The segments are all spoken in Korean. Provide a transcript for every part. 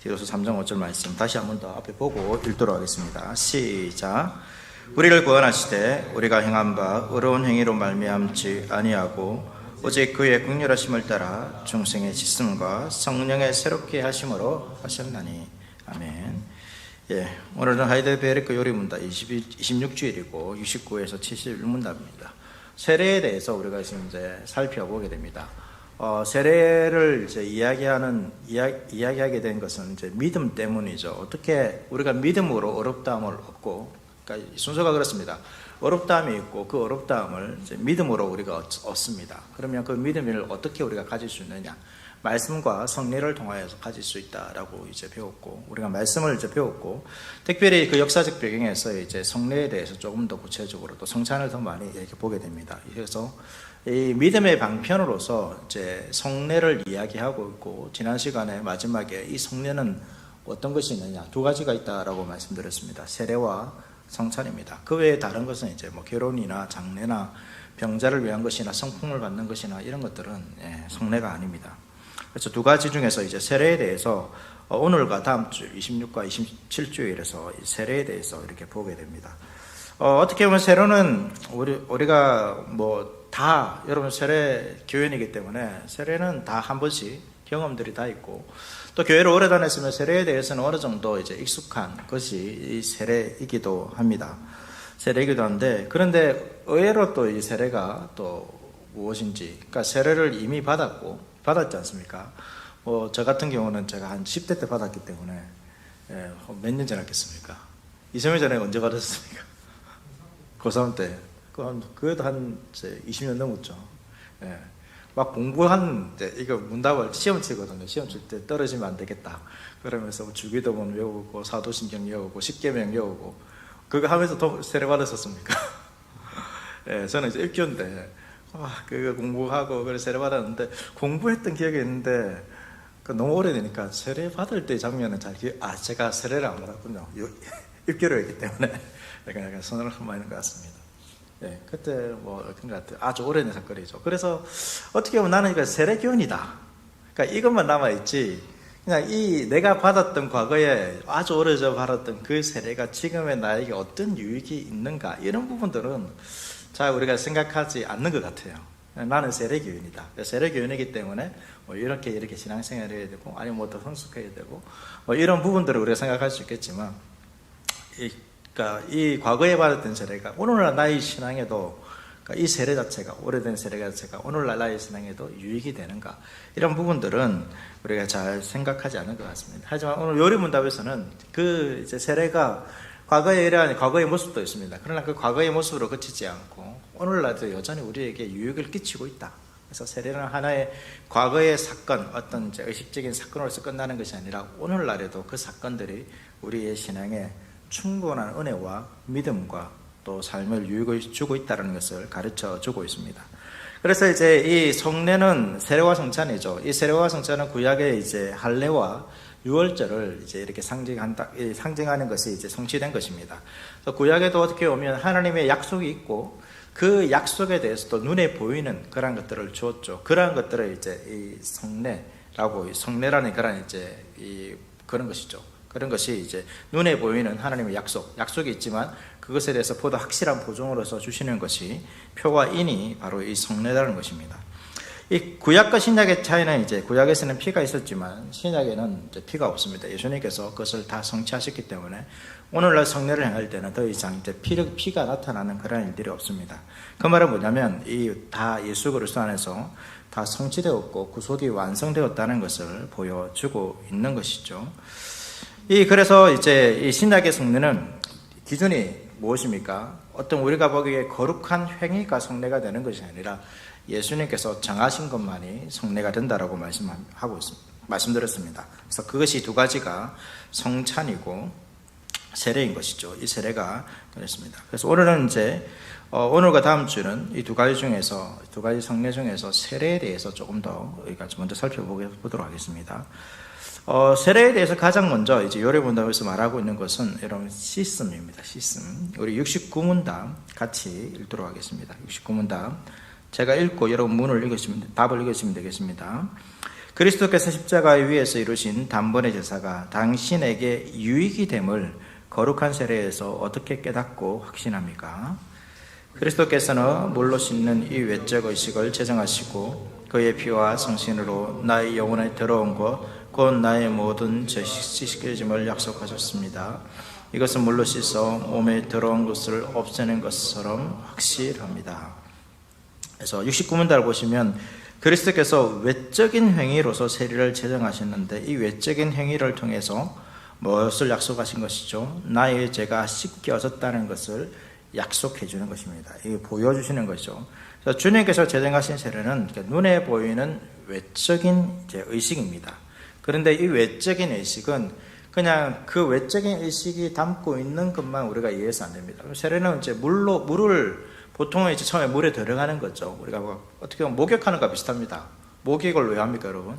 디도서 3장 5절 말씀 다시 한 번 더 앞에 보고 읽도록 하겠습니다. 시작. 우리를 구원하시되 우리가 행한 바 의로운 행위로 말미암지 아니하고 오직 그의 긍휼하심을 따라 중생의 짓음과 성령의 새롭게 하심으로 하셨나니. 아멘. 오늘은 하이델베르크 요리문답 26주일이고 69에서 71문답입니다. 세례에 대해서 우리가 지금 이제 살펴보게 됩니다. 세례를 이제 이야기하게 된 것은 이제 믿음 때문이죠. 어떻게 우리가 믿음으로 어렵다함을 얻고, 그러니까 순서가 그렇습니다. 어렵다함이 있고 그 어렵다함을 이제 믿음으로 우리가 얻습니다. 그러면 그 믿음을 어떻게 우리가 가질 수 있느냐? 말씀과 성례를 통하여서 가질 수 있다라고 이제 배웠고, 우리가 말씀을 이제 배웠고, 특별히 그 역사적 배경에서 이제 성례에 대해서 조금 더 구체적으로 또 성찬을 더 많이 이렇게 보게 됩니다. 그래서 이 믿음의 방편으로서 이제 성례를 이야기하고 있고, 지난 시간에 마지막에 이 성례는 어떤 것이 있느냐, 두 가지가 있다라고 말씀드렸습니다. 세례와 성찬입니다. 그 외에 다른 것은 이제 뭐 결혼이나 장례나 병자를 위한 것이나 성품을 받는 것이나 이런 것들은 성례가 아닙니다. 그래서 두 가지 중에서 이제 세례에 대해서 오늘과 다음 주 26과 27주일에서 세례에 대해서 이렇게 보게 됩니다. 어떻게 보면 세례는 우리가 뭐 다 여러분 세례 교인이기 때문에 세례는 다 한 번씩 경험들이 다 있고, 또 교회를 오래 다녔으면 세례에 대해서는 어느 정도 이제 익숙한 것이 이 세례이기도 합니다. 세례이기도 한데, 그런데 의외로 또 이 세례가 또 무엇인지, 그러니까 세례를 이미 받았지 않습니까? 저 같은 경우는 제가 한 10대 때 받았기 때문에, 몇 년 전했겠습니까? 이세미 전에 언제 받았습니까? 고3 때. 그래도 한 20년 넘었죠. 막 이거 문답을 시험 치거든요. 시험 칠 때 떨어지면 안 되겠다. 그러면서 주기도문 외우고, 사도신경 외우고, 십계명 외우고, 그거 하면서 더 세례 받았었습니까? 저는 이제 1교인데, 그거 공부하고, 그래서 세례 받았는데, 공부했던 기억이 있는데, 너무 오래되니까 세례 받을 때 장면은 제가 세례를 안 받았군요. 6개월 했기 때문에. 약간 손을 한번 있는 것 같습니다. 그때 어떤 것 같아요. 아주 오래된 사건이죠. 그래서 어떻게 보면 나는 이거 세례교인이다. 그러니까 이것만 남아있지, 그냥 내가 받았던 과거에 아주 오래전 받았던 그 세례가 지금의 나에게 어떤 유익이 있는가, 이런 부분들은 잘 우리가 생각하지 않는 것 같아요. 나는 세례교인이다. 세례교인이기 때문에 이렇게 신앙생활을 해야 되고, 아니면 더 성숙해야 되고, 이런 부분들을 우리가 생각할 수 있겠지만, 그러니까 이 과거에 받았던 세례가 오늘날 나의 신앙에도, 그러니까 이 세례 자체가, 오래된 세례 자체가 오늘날 나의 신앙에도 유익이 되는가, 이런 부분들은 우리가 잘 생각하지 않는 것 같습니다. 하지만 오늘 요리문답에서는 그 이제 세례가 과거에 이러한 과거의 모습도 있습니다. 그러나 그 과거의 모습으로 그치지 않고 오늘날도 여전히 우리에게 유익을 끼치고 있다. 그래서 세례는 하나의 과거의 사건, 어떤 이제 의식적인 사건으로서 끝나는 것이 아니라 오늘날에도 그 사건들이 우리의 신앙에 충분한 은혜와 믿음과 또 삶을 유익을 주고 있다는 것을 가르쳐 주고 있습니다. 그래서 이제 이 성례는 세례와 성찬이죠. 이 세례와 성찬은 구약의 이제 할례와 유월절을 이제 이렇게 상징하는 것이 이제 성취된 것입니다. 그래서 구약에도 어떻게 보면 하나님의 약속이 있고, 그 약속에 대해서 또 눈에 보이는 그런 것들을 주었죠. 그러한 것들을 이제 이 성례라는 그런 이제 그런 것이죠. 그런 것이 이제 눈에 보이는 하나님의 약속이 있지만 그것에 대해서 보다 확실한 보증으로서 주시는 것이 표와 인이 바로 이 성례라는 것입니다. 이 구약과 신약의 차이는 이제 구약에서는 피가 있었지만 신약에는 이제 피가 없습니다. 예수님께서 그것을 다 성취하셨기 때문에 오늘날 성례를 행할 때는 더 이상 이제 피가 나타나는 그런 일들이 없습니다. 그 말은 뭐냐면 다 예수 그리스도 안에서 다 성취되었고 구속이 완성되었다는 것을 보여주고 있는 것이죠. 그래서 이제 이 신약의 성례는 기준이 무엇입니까? 어떤 우리가 보기에 거룩한 행위가 성례가 되는 것이 아니라 예수님께서 정하신 것만이 성례가 된다라고 말씀드렸습니다. 그래서 그것이 두 가지가 성찬이고 세례인 것이죠. 이 세례가 그렇습니다. 그래서 오늘은 이제 오늘과 다음 주는 이 두 가지 성례 중에서 세례에 대해서 조금 더 우리가 먼저 살펴보도록 하겠습니다. 세례에 대해서 가장 먼저 이제 요리문답에서 말하고 있는 것은 여러분 시스입니다. 시스. 우리 69문답 같이 읽도록 하겠습니다. 69문답 제가 읽고 여러분 답을 읽으시면 되겠습니다. 그리스도께서 십자가 위에서 이루신 단번의 제사가 당신에게 유익이 됨을 거룩한 세례에서 어떻게 깨닫고 확신합니까? 그리스도께서는 물로 씻는 이 외적 의식을 제정하시고 그의 피와 성신으로 나의 영혼에 들어온 것, 곧 나의 모든 죄 씻겨짐을 약속하셨습니다. 이것은 물로 씻어 몸에 들어온 것을 없애는 것처럼 확실합니다. 그래서 69문단을 보시면 그리스도께서 외적인 행위로서 세례를 제정하셨는데 이 외적인 행위를 통해서 무엇을 약속하신 것이죠? 나의 죄가 씻겨졌다는 것을 약속해 주는 것입니다. 이게 보여주시는 것이죠. 그래서 주님께서 제정하신 세례는 눈에 보이는 외적인 의식입니다. 그런데 이 외적인 의식은 그냥 그 외적인 의식이 담고 있는 것만 우리가 이해해서 안 됩니다. 세례는 이제 물을 보통은 이제 처음에 물에 들어가는 거죠. 우리가 어떻게 보면 목욕하는 것과 비슷합니다. 목욕을 왜 합니까, 여러분?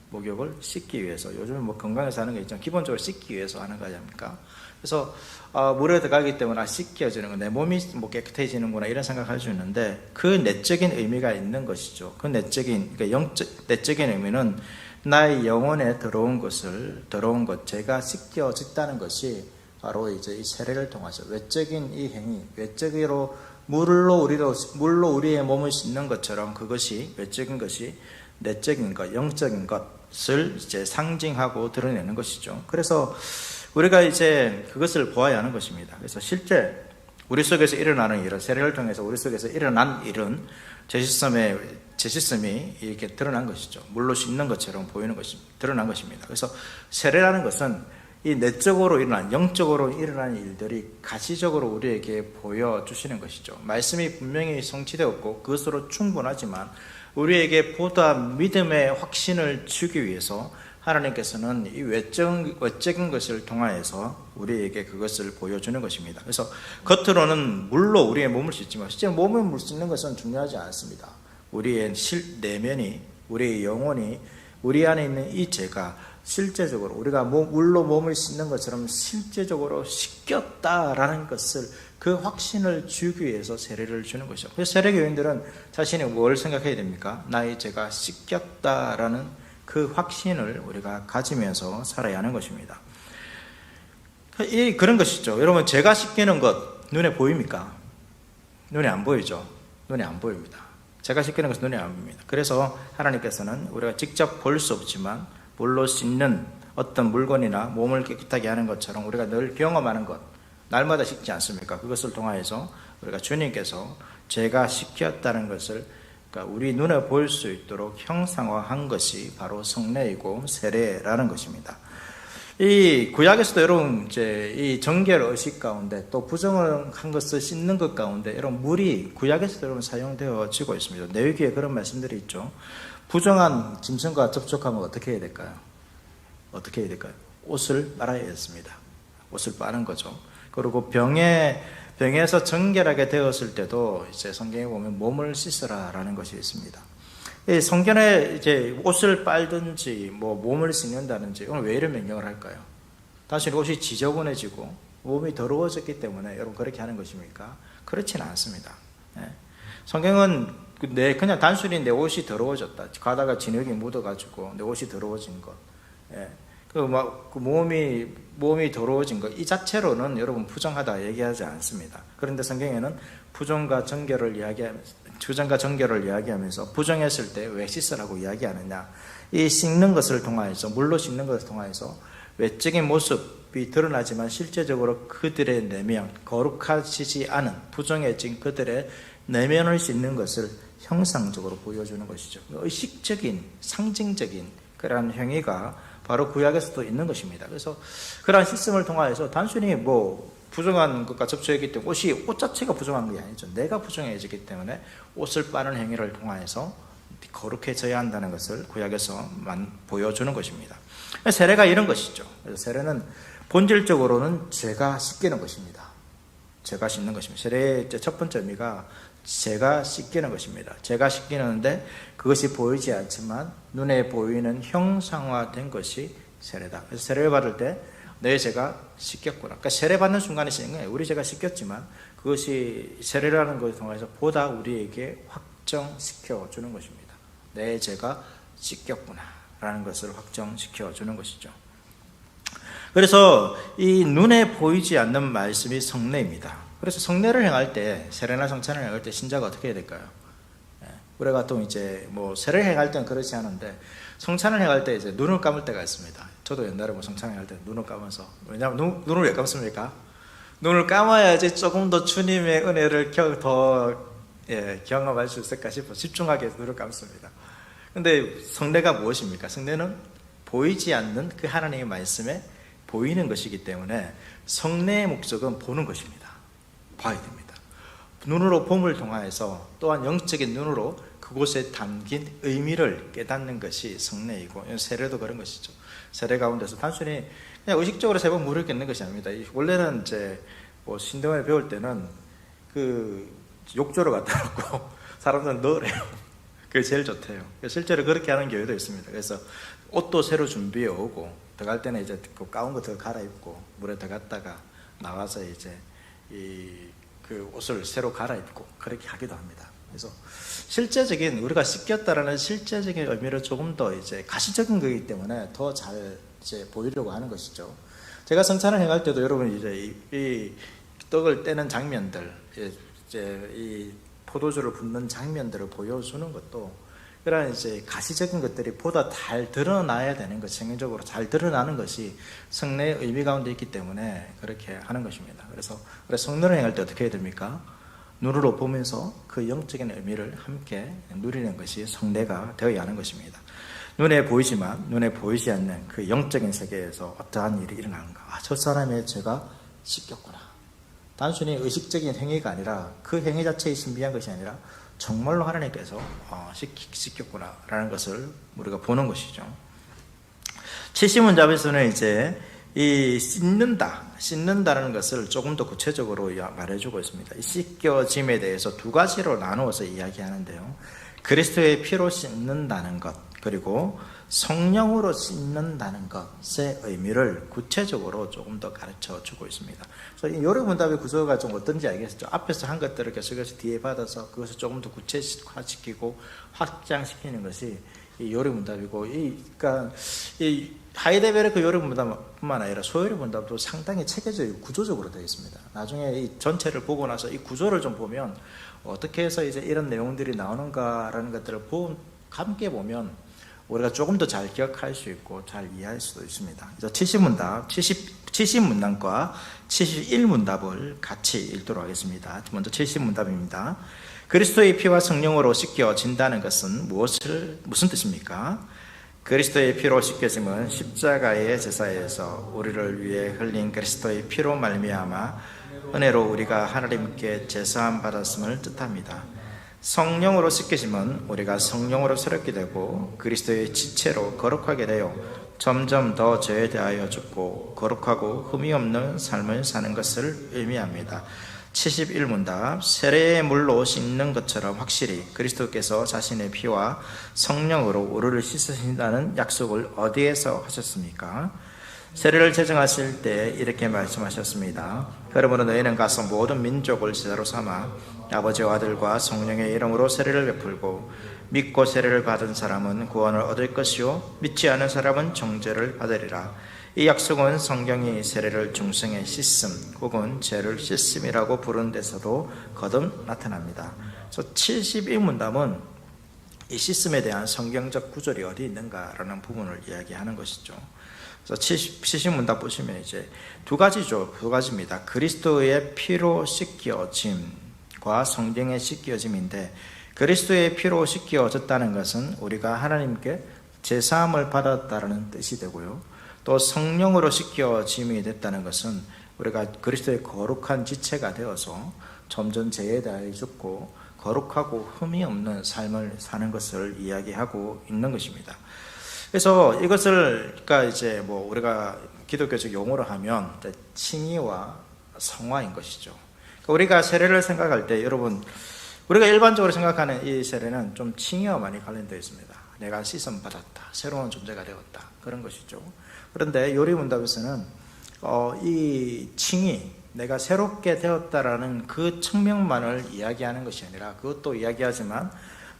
목욕을 씻기 위해서. 요즘은 건강해서 하는 게 있잖아요. 기본적으로 씻기 위해서 하는 거 아닙니까? 그래서 물에 들어가기 때문에 씻겨지는 거, 내 몸이 깨끗해지는구나 이런 생각할 수 있는데 그 내적인 의미가 있는 것이죠. 그 내적인 내적인 의미는 나의 영혼에 들어온 것, 제가 씻겨졌다는 것이 바로 이제 이 세례를 통해서 외적인 이 행위, 외적으로 물로 우리의 몸을 씻는 것처럼 그것이 외적인 것이 내적인 것, 영적인 것을 이제 상징하고 드러내는 것이죠. 그래서 우리가 이제 그것을 보아야 하는 것입니다. 그래서 실제 우리 속에서 일어나는 일은, 세례를 통해서 우리 속에서 일어난 일은 제시섬이 이렇게 드러난 것이죠. 물로 씻는 것처럼 보이는 것입니다. 드러난 것입니다. 그래서 세례라는 것은 이 내적으로 일어난, 영적으로 일어난 일들이 가시적으로 우리에게 보여주시는 것이죠. 말씀이 분명히 성취되었고 그것으로 충분하지만 우리에게 보다 믿음의 확신을 주기 위해서 하나님께서는 이 외적인 것을 통하여서 우리에게 그것을 보여주는 것입니다. 그래서 겉으로는 물로 우리의 몸을 씻지만 실제 몸을 물 씻는 것은 중요하지 않습니다. 우리의 내면이, 우리의 영혼이, 우리 안에 있는 이 죄가 실제적으로 우리가 물로 몸을 씻는 것처럼 실제적으로 씻겼다라는 것을 그 확신을 주기 위해서 세례를 주는 것이죠. 그래서 세례교인들은 자신이 뭘 생각해야 됩니까? 나의 죄가 씻겼다라는 그 확신을 우리가 가지면서 살아야 하는 것입니다. 그런 것이죠. 여러분, 죄가 씻기는 것 눈에 보입니까? 눈에 안 보이죠. 눈에 안 보입니다. 죄가 씻기는 것은 눈에 안 보입니다. 그래서 하나님께서는 우리가 직접 볼 수 없지만 물로 씻는 어떤 물건이나 몸을 깨끗하게 하는 것처럼 우리가 늘 경험하는 것, 날마다 씻지 않습니까? 그것을 통하여서 우리가 주님께서 죄가 씻겼다는 것을 그러니까 우리 눈에 보일 수 있도록 형상화한 것이 바로 성례이고 세례라는 것입니다. 이 구약에서도 여러분 이제 이 정결 의식 가운데 또 부정한 것을 씻는 것 가운데 여러분 물이 구약에서도 여러분 사용되어지고 있습니다. 레위기에 그런 말씀들이 있죠. 부정한 짐승과 접촉하면 어떻게 해야 될까요? 어떻게 해야 될까요? 옷을 빨아야 했습니다. 옷을 빠는 거죠. 그리고 병에서 정결하게 되었을 때도 이제 성경에 보면 몸을 씻으라라는 것이 있습니다. 이 성경에 이제 옷을 빨든지 몸을 씻는다든지 오늘 왜 이런 명령을 할까요? 단순히 옷이 지저분해지고 몸이 더러워졌기 때문에 여러분 그렇게 하는 것입니까? 그렇지는 않습니다. 성경은 그냥 단순히 내 옷이 더러워졌다. 가다가 진흙이 묻어가지고 내 옷이 더러워진 것. 몸이 더러워진 것. 이 자체로는 여러분 부정하다 얘기하지 않습니다. 그런데 성경에는 부정과 정결을 이야기하면서 부정했을 때 왜 씻으라고 이야기하느냐. 이 씻는 것을 통하여서, 물로 씻는 것을 통하여서 외적인 모습이 드러나지만 실제적으로 그들의 내면, 거룩하지 않은 부정해진 그들의 내면을 씻는 것을 형상적으로 보여주는 것이죠. 의식적인, 상징적인 그러한 행위가 바로 구약에서도 있는 것입니다. 그래서 그러한 씻음을 통하여서 단순히 부정한 것과 접촉했기 때문에 옷 자체가 부정한 게 아니죠. 내가 부정해지기 때문에 옷을 빠는 행위를 통하여서 거룩해져야 한다는 것을 구약에서만 보여주는 것입니다. 세례가 이런 것이죠. 그래서 세례는 본질적으로는 죄가 씻기는 것입니다. 죄가 씻는 것입니다. 세례의 첫 번째 의미가 죄가 씻기는 것입니다. 죄가 씻기는데 그것이 보이지 않지만 눈에 보이는 형상화된 것이 세례다. 그래서 세례를 받을 때 내 죄가 씻겼구나. 그러니까 세례 받는 순간에 씻는 거예요. 우리 죄가 씻겼지만 그것이 세례라는 것을 통해서 보다 우리에게 확정시켜 주는 것입니다. 내 죄가 씻겼구나. 라는 것을 확정시켜 주는 것이죠. 그래서 이 눈에 보이지 않는 말씀이 성례입니다. 그래서 성례를 행할 때, 세례나 성찬을 행할 때 신자가 어떻게 해야 될까요? 우리가 또 이제 뭐 세례를 행할 때는 그렇지 않은데 성찬을 행할 때 이제 눈을 감을 때가 있습니다. 저도 옛날에 뭐 성찬을 행할 때 눈을 감아서, 왜냐하면 눈을 왜 감습니까? 눈을 감아야지 조금 더 주님의 은혜를 경험할 수 있을까 싶어 집중하게 해서 눈을 감습니다. 근데 성례가 무엇입니까? 성례는 보이지 않는 그 하나님의 말씀에 보이는 것이기 때문에 성례의 목적은 보는 것입니다. 봐야 됩니다. 눈으로 봄을 통하여서 또한 영적인 눈으로 그곳에 담긴 의미를 깨닫는 것이 성례이고, 세례도 그런 것이죠. 세례 가운데서 단순히 그냥 의식적으로 세 번 물을 깼는 것이 아닙니다. 원래는 이제 뭐 신대원에 배울 때는 그 욕조를 갖다 놓고 사람들은 넣으래요. 그게 제일 좋대요. 실제로 그렇게 하는 교회도 있습니다. 그래서 옷도 새로 준비해 오고, 들어갈 때는 이제 그 가운 거 더 갈아입고 물에 들어갔다가 나와서 이제 그 옷을 새로 갈아입고 그렇게 하기도 합니다. 그래서 실제적인, 우리가 씻겼다라는 실제적인 의미를 조금 더 이제 가시적인 거기 때문에 더 잘 이제 보이려고 하는 것이죠. 제가 성찬을 행할 때도 여러분 이제 이 떡을 떼는 장면들, 이제 이 포도주를 붓는 장면들을 보여주는 것도 그런 이제 가시적인 것들이 보다 잘 드러나야 되는 것, 생명적으로 잘 드러나는 것이 성례의 의미 가운데 있기 때문에 그렇게 하는 것입니다. 그래서 성례를 행할 때 어떻게 해야 됩니까? 눈으로 보면서 그 영적인 의미를 함께 누리는 것이 성례가 되어야 하는 것입니다. 눈에 보이지만 눈에 보이지 않는 그 영적인 세계에서 어떠한 일이 일어나는가. 저 사람의 죄가 씻겼구나. 단순히 의식적인 행위가 아니라 그 행위 자체의 신비한 것이 아니라 정말로 하나님께서 씻겼구나라는 것을 우리가 보는 것이죠. 70문답에서는 이제 이 씻는다라는 것을 조금 더 구체적으로 말해주고 있습니다. 이 씻겨짐에 대해서 두 가지로 나누어서 이야기하는데요. 그리스도의 피로 씻는다는 것, 그리고 성령으로 씻는다는 것의 의미를 구체적으로 조금 더 가르쳐 주고 있습니다. 그래서 이 요리문답의 구조가 좀 어떤지 알겠죠? 앞에서 한 것들을 계속해서 뒤에 받아서 그것을 조금 더 구체화시키고 확장시키는 것이 이 요리문답이고, 그러니까 이 하이데베르크 요리문답뿐만 아니라 소요리문답도 상당히 체계적이고 구조적으로 되어 있습니다. 나중에 이 전체를 보고 나서 이 구조를 좀 보면 어떻게 해서 이제 이런 내용들이 나오는가라는 것들을 함께 보면 우리가 조금 더 잘 기억할 수 있고 잘 이해할 수도 있습니다. 그래서 70문답과 71문답을 같이 읽도록 하겠습니다. 먼저 70문답입니다. 그리스도의 피와 성령으로 씻겨진다는 것은 무슨 뜻입니까? 그리스도의 피로 씻겨짐은 십자가의 제사에서 우리를 위해 흘린 그리스도의 피로 말미암아 은혜로 우리가 하나님께 제사함 받았음을 뜻합니다. 성령으로 씻겨짐은 우리가 성령으로 새롭게 되고 그리스도의 지체로 거룩하게 되어 점점 더 죄에 대하여 죽고 거룩하고 흠이 없는 삶을 사는 것을 의미합니다. 71문답, 세례의 물로 씻는 것처럼 확실히 그리스도께서 자신의 피와 성령으로 우리를 씻으신다는 약속을 어디에서 하셨습니까? 세례를 제정하실 때 이렇게 말씀하셨습니다. 그러므로 너희는 가서 모든 민족을 제자로 삼아 아버지와 아들과 성령의 이름으로 세례를 베풀고 믿고 세례를 받은 사람은 구원을 얻을 것이요 믿지 않은 사람은 정죄를 받으리라. 이 약속은 성경이 세례를 중생의 씻음 혹은 죄를 씻음이라고 부른 데서도 거듭 나타납니다. 그래서 71문답은 이 씻음에 대한 성경적 구절이 어디 있는가라는 부분을 이야기하는 것이죠. 그래서 70문답 보시면 이제 두 가지입니다. 그리스도의 피로 씻겨짐과 성경의 씻겨짐인데, 그리스도의 피로 씻겨졌다는 것은 우리가 하나님께 제사함을 받았다는 뜻이 되고요. 또 성령으로 씻겨짐이 됐다는 것은 우리가 그리스도의 거룩한 지체가 되어서 점점 죄에 대하여 죽고 거룩하고 흠이 없는 삶을 사는 것을 이야기하고 있는 것입니다. 그래서 이것을 그러니까 이제 뭐 우리가 기독교적 용어로 하면 칭의와 성화인 것이죠. 그러니까 우리가 세례를 생각할 때 여러분, 우리가 일반적으로 생각하는 이 세례는 좀 칭의와 많이 관련되어 있습니다. 내가 씻음 받았다, 새로운 존재가 되었다, 그런 것이죠. 그런데 요리문답에서는 이 칭의, 내가 새롭게 되었다라는 그 측면만을 이야기하는 것이 아니라, 그것도 이야기하지만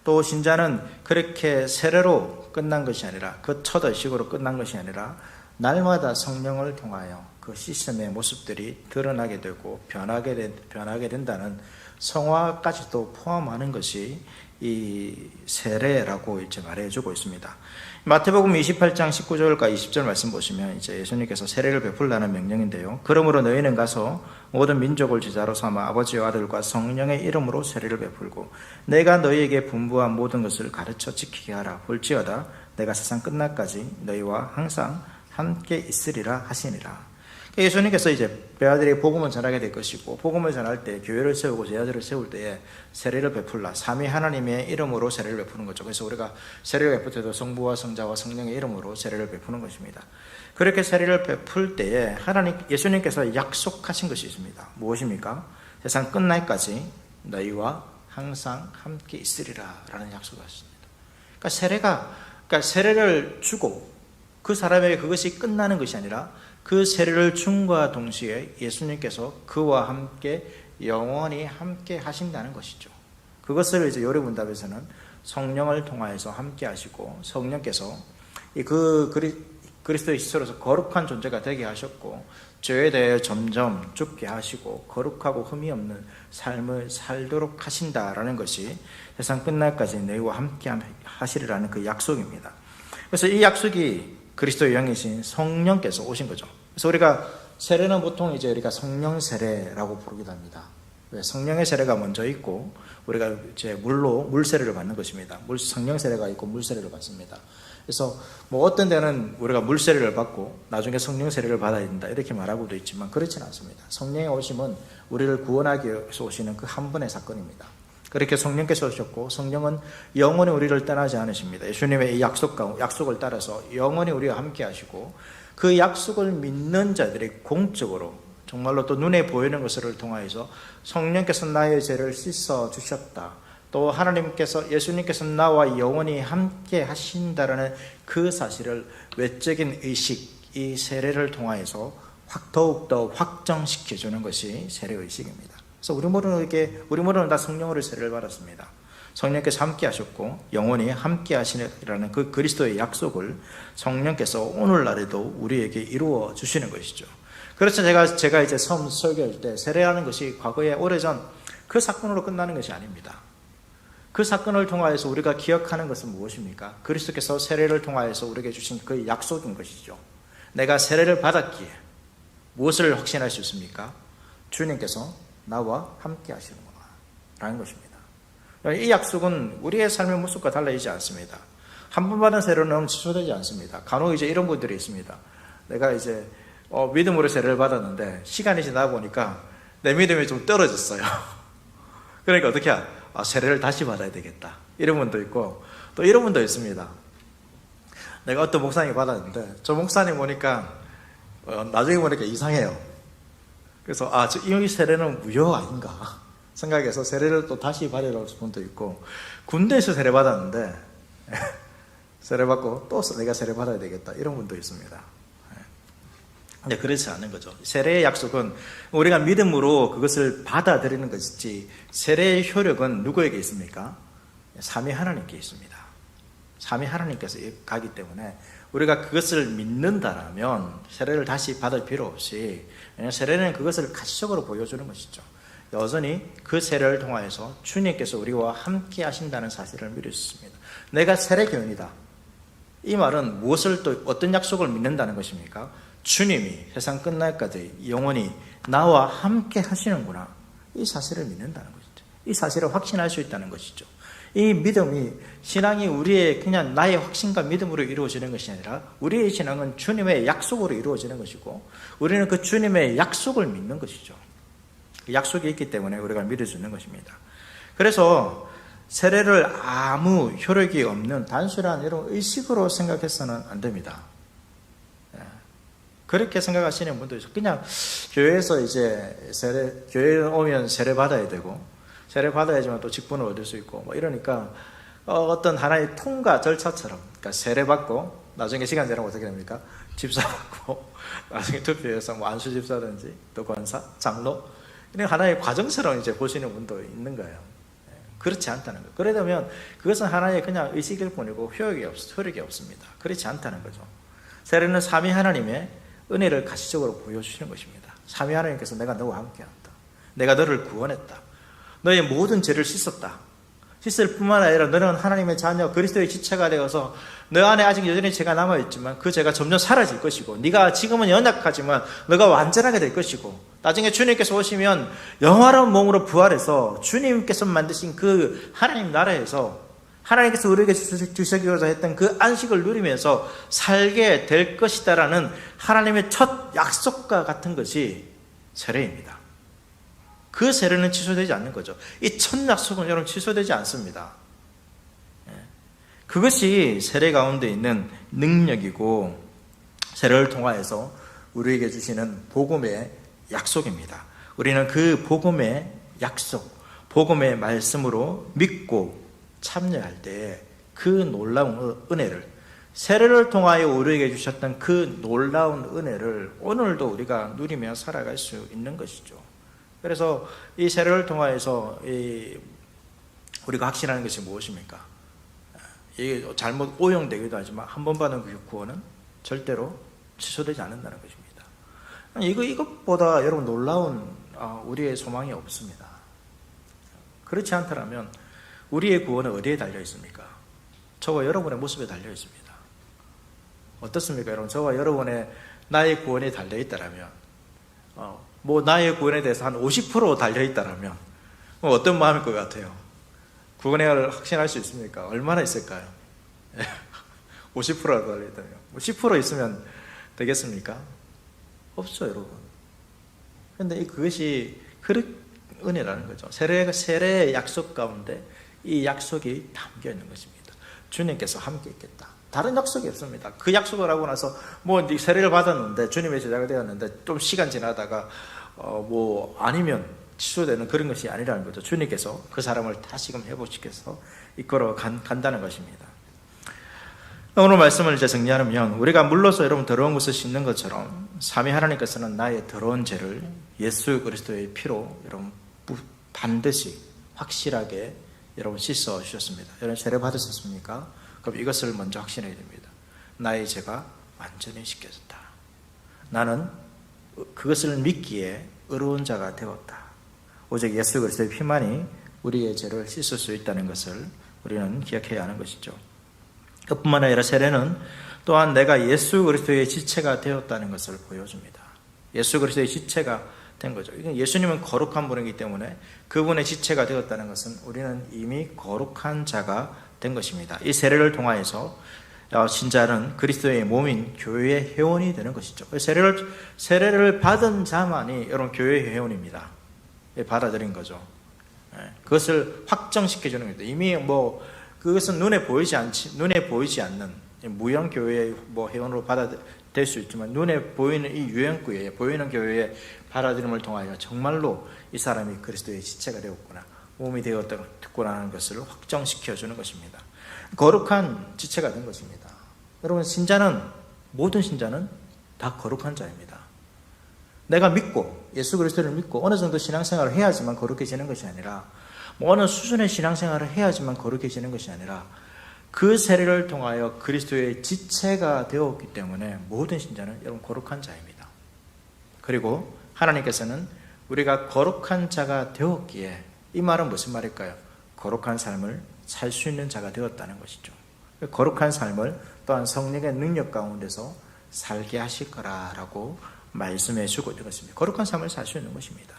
또 신자는 그렇게 세례로 끝난 것이 아니라 그 첫 의식으로 끝난 것이 아니라 날마다 성령을 통하여 그 시스템의 모습들이 드러나게 되고 변하게 된다는 성화까지도 포함하는 것이 이 세례라고 이제 말해주고 있습니다. 마태복음 28장 19절과 20절 말씀 보시면 이제 예수님께서 세례를 베풀라는 명령인데요. 그러므로 너희는 가서 모든 민족을 제자로 삼아 아버지와 아들과 성령의 이름으로 세례를 베풀고 내가 너희에게 분부한 모든 것을 가르쳐 지키게 하라. 볼지어다 내가 세상 끝날까지 너희와 항상 함께 있으리라 하시니라. 예수님께서 이제 배아들이 복음을 전하게 될 것이고 복음을 전할 때 교회를 세우고 제자들을 세울 때에 세례를 베풀라. 삼위 하나님의 이름으로 세례를 베푸는 거죠. 그래서 우리가 세례를 베풀 때도 성부와 성자와 성령의 이름으로 세례를 베푸는 것입니다. 그렇게 세례를 베풀 때에 예수님께서 약속하신 것이 있습니다. 무엇입니까? 세상 끝날까지 너희와 항상 함께 있으리라 라는 약속을 하십니다. 그러니까 세례를 주고 그 사람에게 그것이 끝나는 것이 아니라 그 세례를 줌과 동시에 예수님께서 그와 함께 영원히 함께 하신다는 것이죠. 그것을 이제 요리문답에서는 성령을 통하여서 함께 하시고 성령께서 그리스도의 시초로서 거룩한 존재가 되게 하셨고 죄에 대해 점점 죽게 하시고 거룩하고 흠이 없는 삶을 살도록 하신다라는 것이 세상 끝날까지 너희와 함께 하시리라는 그 약속입니다. 그래서 이 약속이 그리스도의 영이신 성령께서 오신 거죠. 그래서 우리가 세례는 보통 이제 우리가 성령 세례라고 부르기도 합니다. 왜? 성령의 세례가 먼저 있고 우리가 이제 물 세례를 받는 것입니다. 성령 세례가 있고 물 세례를 받습니다. 그래서 뭐 어떤 데는 우리가 물 세례를 받고 나중에 성령 세례를 받아야 된다 이렇게 말하고도 있지만 그렇지는 않습니다. 성령의 오심은 우리를 구원하기 위해서 오시는 그 한 번의 사건입니다. 그렇게 성령께서 오셨고 성령은 영원히 우리를 떠나지 않으십니다. 예수님의 이 약속을 따라서 영원히 우리와 함께 하시고 그 약속을 믿는 자들이 공적으로 정말로 또 눈에 보이는 것을 통하여서 성령께서 나의 죄를 씻어 주셨다. 또 예수님께서 나와 영원히 함께 하신다라는 그 사실을 외적인 의식, 이 세례를 통하여서 더욱더 확정시켜주는 것이 세례의식입니다. 그래서 우리 모두는 다 성령으로 세례를 받았습니다. 성령께서 함께 하셨고 영원히 함께 하시라는 그 그리스도의 약속을 성령께서 오늘날에도 우리에게 이루어 주시는 것이죠. 그래서 제가 이제 처음 설교할 때 세례하는 것이 과거에 오래전 그 사건으로 끝나는 것이 아닙니다. 그 사건을 통하여서 우리가 기억하는 것은 무엇입니까? 그리스도께서 세례를 통하여서 우리에게 주신 그 약속인 것이죠. 내가 세례를 받았기에 무엇을 확신할 수 있습니까? 주님께서 나와 함께 하시는구나 라는 것입니다. 이 약속은 우리의 삶의 모습과 달라지지 않습니다. 한 번 받은 세례는 취소되지 않습니다. 간혹 이제 이런 분들이 있습니다. 내가 이제 믿음으로 세례를 받았는데 시간이 지나다 보니까 내 믿음이 좀 떨어졌어요. 그러니까 어떻게 세례를 다시 받아야 되겠다. 이런 분도 있고 또 이런 분도 있습니다. 내가 어떤 목사님 받았는데 저 목사님 보니까 나중에 보니까 이상해요. 그래서 이 세례는 무효 아닌가 생각해서 세례를 또 다시 받으려고 하는 분도 있고 군대에서 세례 받았는데 세례 받고 또 내가 세례 받아야 되겠다 이런 분도 있습니다. 근데 그렇지 않은 거죠. 세례의 약속은 우리가 믿음으로 그것을 받아들이는 것이지 세례의 효력은 누구에게 있습니까? 삼위 하나님께 있습니다. 삼위 하나님께서 가기 때문에 우리가 그것을 믿는다라면 세례를 다시 받을 필요 없이 왜냐하면 세례는 그것을 가시적으로 보여주는 것이죠. 여전히 그 세례를 통하여서 주님께서 우리와 함께 하신다는 사실을 믿을 수 있습니다. 내가 세례교인이다. 이 말은 무엇을 또 어떤 약속을 믿는다는 것입니까? 주님이 세상 끝날까지 영원히 나와 함께 하시는구나. 이 사실을 믿는다는 것이죠. 이 사실을 확신할 수 있다는 것이죠. 이 믿음이 신앙이 우리의 그냥 나의 확신과 믿음으로 이루어지는 것이 아니라 우리의 신앙은 주님의 약속으로 이루어지는 것이고 우리는 그 주님의 약속을 믿는 것이죠. 그 약속이 있기 때문에 우리가 믿을 수 있는 것입니다. 그래서 세례를 아무 효력이 없는 단순한 이런 의식으로 생각해서는 안 됩니다. 그렇게 생각하시는 분도 있어요. 그냥 교회에서 이제 교회에 오면 세례 받아야 되고 세례 받아야지만 또 직분을 얻을 수 있고 뭐 이러니까 어떤 하나의 통과 절차처럼 그러니까 세례 받고 나중에 시간 지나면 어떻게 됩니까? 집사 받고 나중에 투표해서 뭐 안수 집사든지 또 권사, 장로 이런 하나의 과정처럼 이제 보시는 분도 있는 거예요. 그렇지 않다는 거예요. 그러려면 그것은 하나의 그냥 의식일 뿐이고 효력이 없습니다. 그렇지 않다는 거죠. 세례는 삼위 하나님의 은혜를 가시적으로 보여주시는 것입니다. 삼위 하나님께서 내가 너와 함께한다. 내가 너를 구원했다. 너의 모든 죄를 씻었다. 씻을 뿐만 아니라 너는 하나님의 자녀 그리스도의 지체가 되어서 너 안에 아직 여전히 죄가 남아있지만 그 죄가 점점 사라질 것이고 네가 지금은 연약하지만 너가 완전하게 될 것이고 나중에 주님께서 오시면 영화로운 몸으로 부활해서 주님께서 만드신 그 하나님 나라에서 하나님께서 우리에게 주시기로자 했던 그 안식을 누리면서 살게 될 것이다라는 하나님의 첫 약속과 같은 것이 세례입니다. 그 세례는 취소되지 않는 거죠. 이 첫 약속은 여러분 취소되지 않습니다. 그것이 세례 가운데 있는 능력이고 세례를 통하여서 우리에게 주시는 복음의 약속입니다. 우리는 그 복음의 약속, 복음의 말씀으로 믿고 참여할 때 그 놀라운 은혜를 세례를 통하여 우리에게 주셨던 그 놀라운 은혜를 오늘도 우리가 누리며 살아갈 수 있는 것이죠. 그래서 이 세례를 통하여서 우리가 확신하는 것이 무엇입니까? 이게 잘못 오용되기도 하지만 한 번 받은 그 구원은 절대로 취소되지 않는다는 것입니다. 이것보다 여러분 놀라운 우리의 소망이 없습니다. 그렇지 않다면 우리의 구원은 어디에 달려 있습니까? 저와 여러분의 모습에 달려 있습니다. 어떻습니까, 여러분? 저와 여러분의 나의 구원이 달려 있다라면, 나의 구원에 대해서 한 50% 달려 있다라면 어떤 마음일 것 같아요? 구원을 확신할 수 있습니까? 얼마나 있을까요? 50%가 달려 있다면 10% 있으면 되겠습니까? 없죠, 여러분. 그런데 그것이 은혜라는 거죠. 세례의 약속 가운데 이 약속이 담겨 있는 것입니다. 주님께서 함께 있겠다. 다른 약속이 없습니다. 그 약속을 하고 나서 세례를 받았는데 주님의 제자가 되었는데 좀 시간 지나다가 아니면 취소되는 그런 것이 아니라는 거죠. 주님께서 그 사람을 다시금 회복시켜서 이끌어 간다는 것입니다. 오늘 말씀을 이제 정리하면 우리가 물로서 여러분 더러운 것을 씻는 것처럼 삼위 하나님께서는 나의 더러운 죄를 예수 그리스도의 피로 여러분 반드시 확실하게 여러분 씻어 주셨습니다. 여러분 세례 받으셨습니까? 그럼 이것을 먼저 확신해야 됩니다. 나의 죄가 완전히 씻겨졌다. 나는 그것을 믿기에 의로운 자가 되었다. 오직 예수 그리스도의 피만이 우리의 죄를 씻을 수 있다는 것을 우리는 기억해야 하는 것이죠. 그뿐만 아니라 세례는 또한 내가 예수 그리스도의 지체가 되었다는 것을 보여줍니다. 예수 그리스도의 지체가 된 거죠. 예수님은 거룩한 분이기 때문에 그분의 지체가 되었다는 것은 우리는 이미 거룩한 자가 된 것입니다. 이 세례를 통하여서 신자는 그리스도의 몸인 교회의 회원이 되는 것이죠. 세례를 받은 자만이 여러분 교회의 회원입니다. 받아들인 거죠. 그것을 확정시켜주는 겁니다. 이미 그것은 눈에 보이지 않는 무형 교회의 회원으로 받아들일 수 있지만 눈에 보이는 이 유형교회, 보이는 교회의 받아들임을 통하여 정말로 이 사람이 그리스도의 지체가 되었구나, 몸이 되었구나 하는 것을 확정시켜주는 것입니다. 거룩한 지체가 된 것입니다. 여러분, 모든 신자는 다 거룩한 자입니다. 내가 믿고 예수 그리스도를 믿고 어느 정도 신앙생활을 해야지만 거룩해지는 것이 아니라 어느 수준의 신앙생활을 해야지만 거룩해지는 것이 아니라 그 세례를 통하여 그리스도의 지체가 되었기 때문에 모든 신자는 여러분 거룩한 자입니다. 그리고 하나님께서는 우리가 거룩한 자가 되었기에 이 말은 무슨 말일까요? 거룩한 삶을 살 수 있는 자가 되었다는 것이죠. 거룩한 삶을 또한 성령의 능력 가운데서 살게 하실 거라라고 말씀해 주고 있는 것입니다. 거룩한 삶을 살 수 있는 것입니다.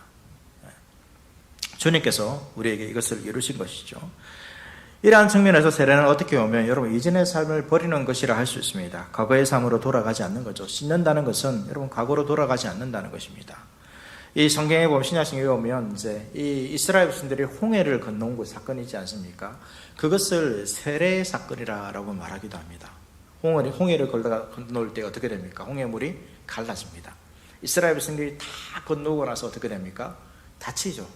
주님께서 우리에게 이것을 이루신 것이죠. 이러한 측면에서 세례는 어떻게 보면 여러분 이전의 삶을 버리는 것이라 할 수 있습니다. 과거의 삶으로 돌아가지 않는 거죠. 씻는다는 것은 여러분 과거로 돌아가지 않는다는 것입니다. 이 성경에 보면 신약성경에 보면 이제 이 이스라엘 백성들이 홍해를 건너온 그 사건이지 않습니까? 그것을 세례 사건이라고 말하기도 합니다. 홍해를 건너올 때 어떻게 됩니까? 홍해물이 갈라집니다. 이스라엘 백성들이 다 건너고 나서 어떻게 됩니까? 다치죠.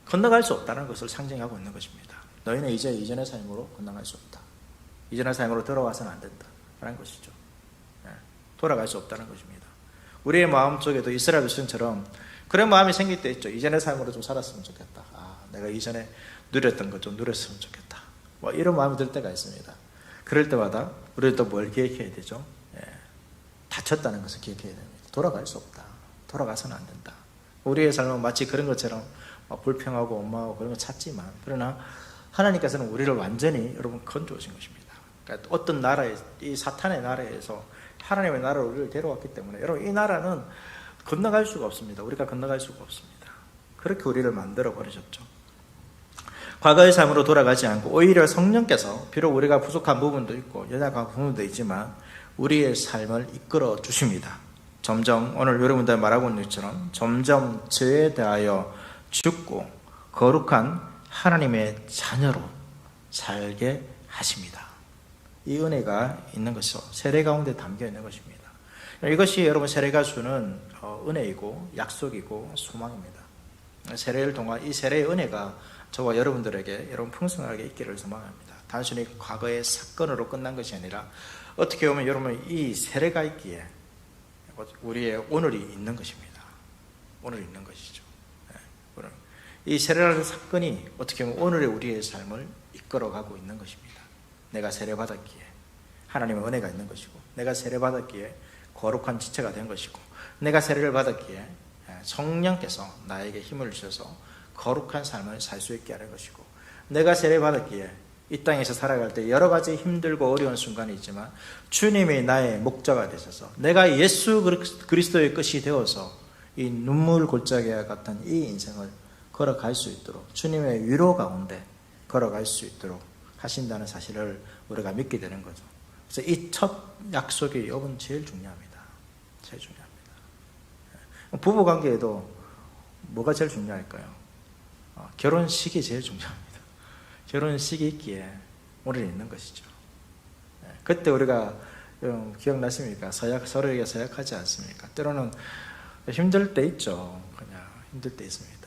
건너갈 수 없다는 것을 상징하고 있는 것입니다. 너희는 이제 이전의 삶으로 건너갈 수 없다. 이전의 삶으로 돌아와서는 안 된다. 라는 것이죠. 돌아갈 수 없다는 것입니다. 우리의 마음속에도 이스라엘 백성처럼 그런 마음이 생길 때 있죠. 이전의 삶으로 좀 살았으면 좋겠다. 내가 이전에 누렸던 것 좀 누렸으면 좋겠다. 뭐 이런 마음이 들 때가 있습니다. 그럴 때마다 우리는 또 뭘 기억해야 되죠? 다쳤다는 것을 기억해야 됩니다. 돌아갈 수 없다. 돌아가서는 안 된다. 우리의 삶은 마치 그런 것처럼 불평하고 원망하고 그런 거 찾지만, 그러나 하나님께서는 우리를 완전히 여러분 건져오신 것입니다. 그러니까 어떤 나라에, 이 사탄의 나라에서 하나님의 나라로 우리를 데려왔기 때문에 여러분 이 나라는 건너갈 수가 없습니다. 우리가 건너갈 수가 없습니다. 그렇게 우리를 만들어 버리셨죠. 과거의 삶으로 돌아가지 않고 오히려 성령께서, 비록 우리가 부족한 부분도 있고 연약한 부분도 있지만 우리의 삶을 이끌어 주십니다. 점점 오늘 여러분들 말하고 있는 것처럼 점점 죄에 대하여 죽고 거룩한 하나님의 자녀로 살게 하십니다. 이 은혜가 있는 것이죠. 세례 가운데 담겨 있는 것입니다. 이것이 여러분 세례가 주는 은혜이고 약속이고 소망입니다. 세례를 통한 이 세례의 은혜가 저와 여러분들에게 여러분 풍성하게 있기를 소망합니다. 단순히 과거의 사건으로 끝난 것이 아니라 어떻게 보면 여러분 이 세례가 있기에 우리의 오늘이 있는 것입니다. 오늘이 있는 것이죠. 이 세례라는 사건이 어떻게 보면 오늘의 우리의 삶을 이끌어가고 있는 것입니다. 내가 세례받았기에 하나님의 은혜가 있는 것이고, 내가 세례받았기에 거룩한 지체가 된 것이고, 내가 세례를 받았기에 성령께서 나에게 힘을 주셔서 거룩한 삶을 살 수 있게 하는 것이고, 내가 세례받았기에 이 땅에서 살아갈 때 여러 가지 힘들고 어려운 순간이 있지만 주님이 나의 목자가 되셔서 내가 예수 그리스도의 것이 되어서 이 눈물 골짜기와 같은 이 인생을 걸어갈 수 있도록, 주님의 위로 가운데 걸어갈 수 있도록 하신다는 사실을 우리가 믿게 되는 거죠. 그래서 이 첫 약속이 여러분 제일 중요합니다. 제일 중요합니다. 부부관계에도 뭐가 제일 중요할까요? 결혼식이 제일 중요합니다. 결혼식이 있기에 우리는 있는 것이죠. 그때 우리가 기억나십니까? 서로에게 서약하지 않습니까? 때로는 힘들 때 있죠. 그냥 힘들 때 있습니다.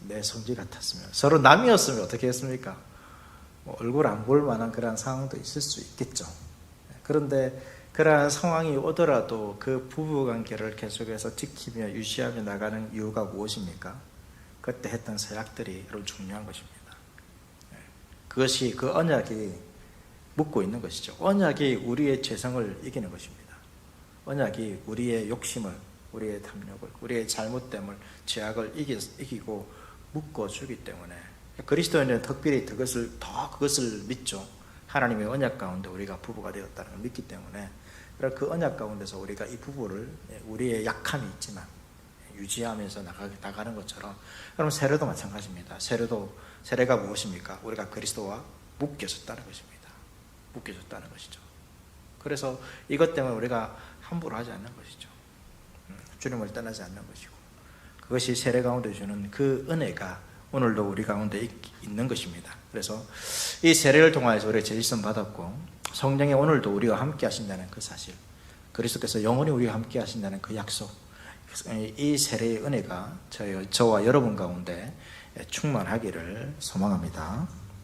내 성질 같았으면, 서로 남이었으면 어떻게 했습니까? 얼굴 안 볼 만한 그런 상황도 있을 수 있겠죠. 그런데 그러한 상황이 오더라도 그 부부관계를 계속해서 지키며 유지하며 나가는 이유가 무엇입니까? 그때 했던 서약들이 여러분 중요한 것입니다. 그것이 그 언약이 묻고 있는 것이죠. 언약이 우리의 죄성을 이기는 것입니다. 언약이 우리의 욕심을, 우리의 탐욕을, 우리의 잘못됨을, 죄악을 이기고 묶어주기 때문에 그리스도인은 특별히 그것을 믿죠. 하나님의 언약 가운데 우리가 부부가 되었다는 걸 믿기 때문에 그 언약 가운데서 우리가 이 부부를 우리의 약함이 있지만 유지하면서 나가는 것처럼, 그럼 세례도 마찬가지입니다. 세례가 무엇입니까? 우리가 그리스도와 묶여졌다는 것입니다. 묶여졌다는 것이죠. 그래서 이것 때문에 우리가 함부로 하지 않는 것이죠. 주님을 떠나지 않는 것이고, 그것이 세례 가운데 주는 그 은혜가 오늘도 우리 가운데 있는 것입니다. 그래서 이 세례를 통하여서 우리가 죄짓음 받았고, 성령이 오늘도 우리와 함께 하신다는 그 사실, 그리스도께서 영원히 우리와 함께 하신다는 그 약속, 이 세례의 은혜가 저와 여러분 가운데 충만하기를 소망합니다.